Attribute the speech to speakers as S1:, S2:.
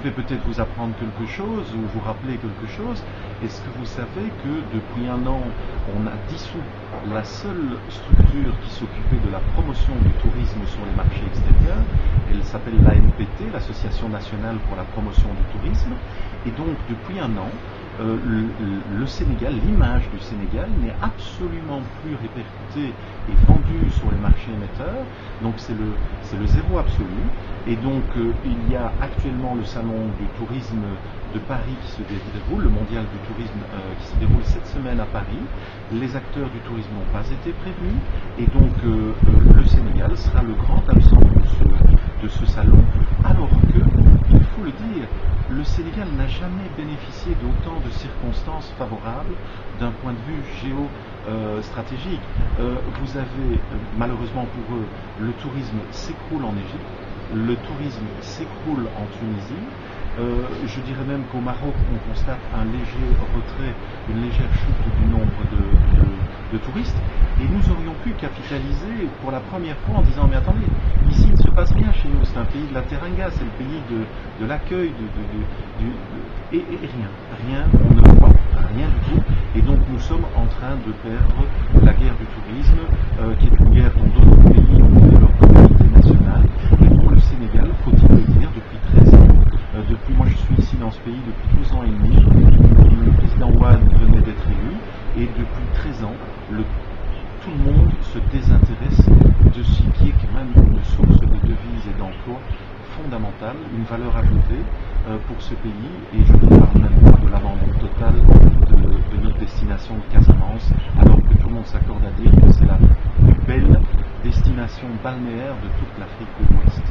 S1: je vais peut-être vous apprendre quelque chose ou vous rappeler quelque chose. Est-ce que vous savez que depuis un an, on a dissous la seule structure qui s'occupait de la promotion du tourisme sur les marchés extérieurs? Elle s'appelle l'ANPT, l'Association nationale pour la promotion du tourisme. Et donc, depuis un an, le Sénégal, l'image du Sénégal n'est absolument plus répercutée et vendue sur les marchés émetteurs. Donc c'est le zéro absolu. Et donc il y a actuellement le salon du tourisme de Paris qui se déroule, le mondial du tourisme qui se déroule cette semaine à Paris. Les acteurs du tourisme n'ont pas été prévenus et donc le Sénégal sera le grand absent de ce salon, alors que, il faut le dire, le Sénégal n'a jamais bénéficié d'autant de circonstances favorables d'un point de vue géostratégique. Vous avez, malheureusement pour eux, le tourisme s'écroule en Égypte, le tourisme s'écroule en Tunisie. Je dirais même qu'au Maroc, on constate un léger retrait, une légère chute du nombre de touristes. Et nous aurions pu capitaliser pour la première fois en disant mais attendez, ici il ne se passe rien chez nous, c'est un pays de la teranga, c'est le pays de l'accueil, et rien, on ne voit rien du tout. Et donc nous sommes en train de perdre la guerre du tourisme, qui est une guerre dont d'autres pays ont fait leur communauté nationale, et dont le Sénégal, faut-il le dire, depuis 13 ans, moi je suis ici dans ce pays depuis 12 ans et demi, le président Ouad venait d'être élu, et depuis 13 ans, tout le monde se désintéresse de ce qui est quand même une source de devises et d'emplois fondamentale, une valeur ajoutée pour ce pays, et je ne parle même pas de l'abandon total de notre destination de Casamance, alors que tout le monde s'accorde à dire que c'est la plus belle destination balnéaire de toute l'Afrique de l'Ouest.